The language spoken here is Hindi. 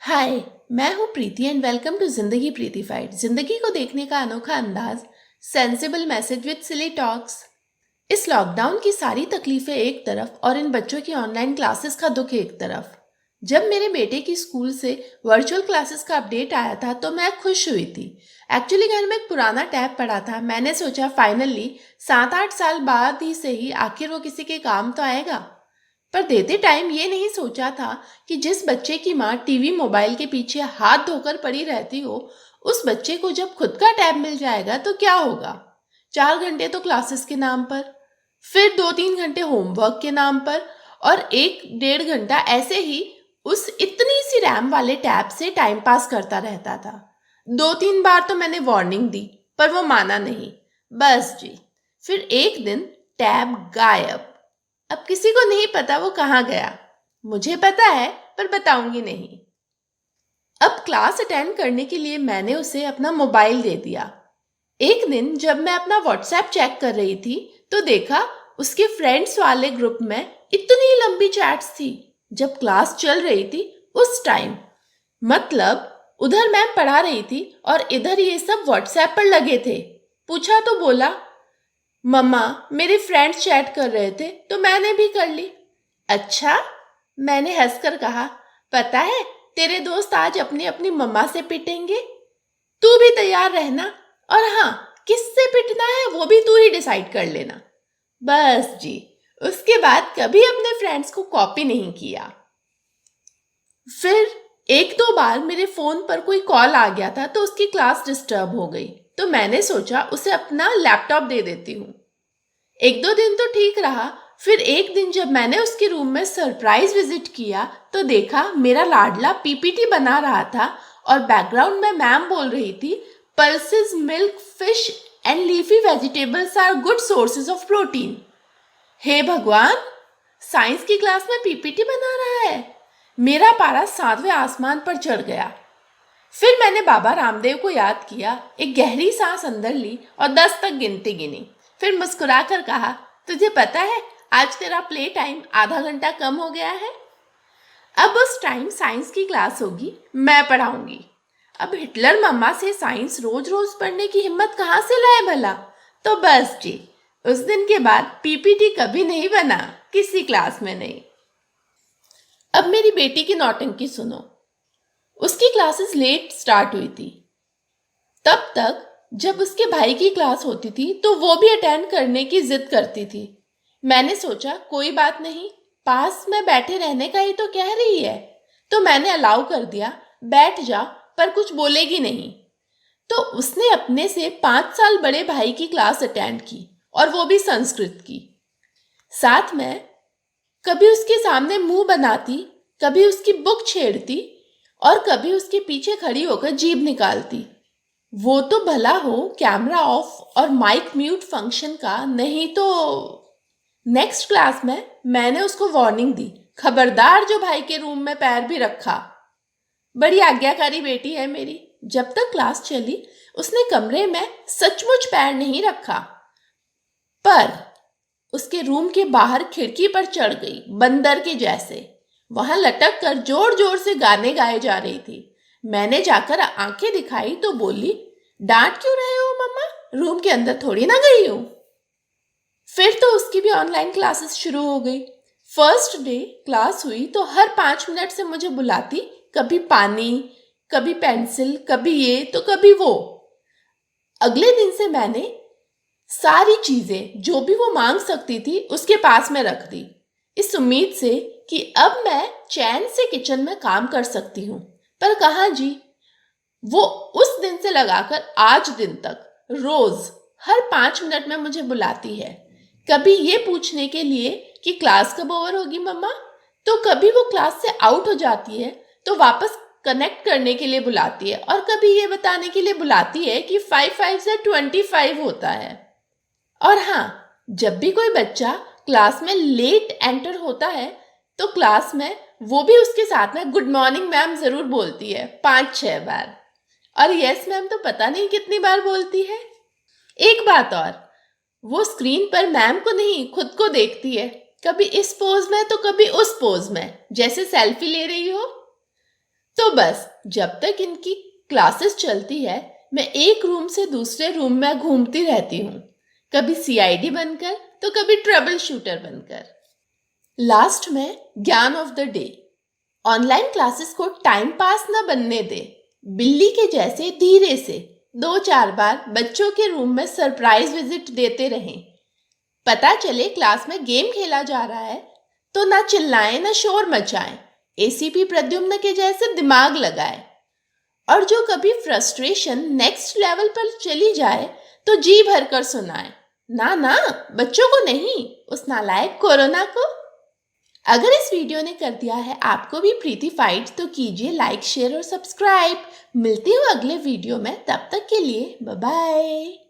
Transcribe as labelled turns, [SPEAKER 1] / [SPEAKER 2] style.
[SPEAKER 1] हाय। मैं हूँ प्रीति एंड वेलकम टू जिंदगी प्रीतिफाइड। जिंदगी को देखने का अनोखा अंदाज, sensible message with silly talks. इस लॉकडाउन की सारी तकलीफें एक तरफ और इन बच्चों की ऑनलाइन क्लासेस का दुख एक तरफ। जब मेरे बेटे की स्कूल से वर्चुअल क्लासेस का अपडेट आया था तो मैं खुश हुई थी। एक्चुअली घर में एक पुराना टैब पड़ा था। मैंने सोचा फाइनली 7-8 साल बाद ही सही आखिर वो किसी के काम तो आएगा। पर देते टाइम ये नहीं सोचा था कि जिस बच्चे की माँ टीवी मोबाइल के पीछे हाथ धोकर पड़ी रहती हो, उस बच्चे को जब खुद का टैब मिल जाएगा तो क्या होगा। 4 घंटे तो क्लासेस के नाम पर, फिर 2-3 घंटे होमवर्क के नाम पर, और 1-1.5 घंटा ऐसे ही उस इतनी सी रैम वाले टैब से टाइम पास करता रहता था। 2-3 बार तो मैंने वार्निंग दी पर वो माना नहीं। बस जी, फिर एक दिन टैब गायब। अब किसी को नहीं पता वो कहाँ गया। मुझे पता है पर बताऊंगी नहीं। अब क्लास अटेंड करने के लिए मैंने उसे अपना मोबाइल दे दिया। एक दिन जब मैं अपना व्हाट्सएप चेक कर रही थी तो देखा उसके फ्रेंड्स वाले ग्रुप में इतनी लंबी चैट्स थी जब क्लास चल रही थी उस टाइम। मतलब उधर मैम पढ़ा रही थी और इधर ये सब व्हाट्सएप पर लगे थे। पूछा तो बोला, मम्मा मेरे फ्रेंड्स चैट कर रहे थे तो मैंने भी कर ली। अच्छा, मैंने हंसकर कहा, पता है तेरे दोस्त आज अपनी अपनी मम्मा से पिटेंगे। तू भी तैयार रहना, और हाँ, किससे पिटना है वो भी तू ही डिसाइड कर लेना। बस जी, उसके बाद कभी अपने फ्रेंड्स को कॉपी नहीं किया। फिर 1-2 बार मेरे फोन पर कोई कॉल आ गया था तो उसकी क्लास डिस्टर्ब हो गई, तो मैंने सोचा उसे अपना लैपटॉप दे देती हूँ। 1-2 दिन तो ठीक रहा। फिर एक दिन जब मैंने उसके रूम में सरप्राइज विजिट किया तो देखा मेरा लाडला पीपीटी बना रहा था और बैकग्राउंड में मैम बोल रही थी, pulses milk fish and leafy vegetables are good sources of protein. हे भगवान, साइंस की क्लास में पीपीटी बना रहा है। मेरा पारा 7वें आसमान पर चढ़ गया। फिर मैंने बाबा रामदेव को याद किया, एक गहरी सांस अंदर ली और 10 तक गिनती गिनी। फिर मुस्कुराकर कहा, तुझे पता है आज तेरा प्ले टाइम आधा घंटा कम हो गया है। अब उस टाइम साइंस की क्लास होगी, मैं पढ़ाऊंगी। अब हिटलर मम्मा से साइंस रोज रोज पढ़ने की हिम्मत कहाँ से लाए भला। तो बस जी, उस दिन के बाद पीपीटी कभी नहीं बना, किसी क्लास में नहीं। अब मेरी बेटी की नौटंकी सुनो। उसकी क्लासेस लेट स्टार्ट हुई थी। तब तक जब उसके भाई की क्लास होती थी तो वो भी अटेंड करने की जिद करती थी। मैंने सोचा कोई बात नहीं, पास में बैठे रहने का ही तो कह रही है, तो मैंने अलाउ कर दिया, बैठ जा पर कुछ बोलेगी नहीं। तो उसने अपने से 5 साल बड़े भाई की क्लास अटेंड की, और वो भी संस्कृत की। साथ में कभी उसके सामने मुंह बनाती, कभी उसकी बुक छेड़ती और कभी उसके पीछे खड़ी होकर जीभ निकालती। वो तो भला हो कैमरा ऑफ और माइक म्यूट फंक्शन का, नहीं तो। नेक्स्ट क्लास में मैंने उसको वार्निंग दी, खबरदार जो भाई के रूम में पैर भी रखा। बड़ी आज्ञाकारी बेटी है मेरी। जब तक क्लास चली उसने कमरे में सचमुच पैर नहीं रखा, पर उसके रूम के बाहर खिड़की पर चढ़ गई बंदर के जैसे। वहां लटक कर जोर जोर से गाने गाए जा रही थी। मैंने जाकर आंखें दिखाई तो बोली, डांट क्यों रहे हो मम्मा, रूम के अंदर थोड़ी ना गई हूं। फिर तो उसकी भी ऑनलाइन क्लासेस शुरू हो गई। फर्स्ट डे क्लास हुई तो हर 5 मिनट से मुझे बुलाती, कभी पानी, कभी पेंसिल, कभी ये तो कभी वो। अगले दिन से मैंने सारी चीजें जो भी वो मांग सकती थी उसके पास में रख दी, इस उम्मीद से कि अब मैं चैन से किचन में काम कर सकती हूँ। पर कहाँ जी, वो उस दिन से लगाकर आज दिन तक रोज हर 5 मिनट में मुझे बुलाती है। कभी ये पूछने के लिए कि क्लास कब ओवर होगी मम्मा, तो कभी वो क्लास से आउट हो जाती है तो वापस कनेक्ट करने के लिए बुलाती है, और कभी ये बताने के लिए बुलाती है कि 5 से 25 होता है। और हाँ, जब भी कोई बच्चा क्लास में लेट एंटर होता है तो क्लास में वो भी उसके साथ में गुड मॉर्निंग मैम जरूर बोलती है 5-6 बार, और यस मैम तो पता नहीं कितनी बार बोलती है। एक बात और, वो स्क्रीन पर मैम को नहीं खुद को देखती है, कभी इस पोज में तो कभी उस पोज में, जैसे सेल्फी ले रही हो। तो बस जब तक इनकी क्लासेस चलती है मैं एक रूम से दूसरे रूम में घूमती रहती हूँ, कभी सीआईडी बनकर तो कभी ट्रबल शूटर बनकर। लास्ट में ज्ञान of the day. Online classes को टाइम पास न बनने दे। बिल्ली के जैसे धीरे से 2-4 बार बच्चों के रूम में सरप्राइज विजिट देते रहें। पता चले क्लास में गेम खेला जा रहा है तो ना चिल्लाएं ना शोर मचाएं। एसीपी प्रद्युम्न के जैसे दिमाग लगाए। और जो कभी फ्रस्ट्रेशन नेक्स्ट लेवल पर चली जाए तो जी भरकर सुनाए। ना ना, बच्चों को नहीं, उस नालायक कोरोना को। अगर इस वीडियो ने कर दिया है आपको भी प्रीति फाइट तो कीजिए लाइक, शेयर और सब्सक्राइब। मिलती हूँ अगले वीडियो में, तब तक के लिए बाय बाय।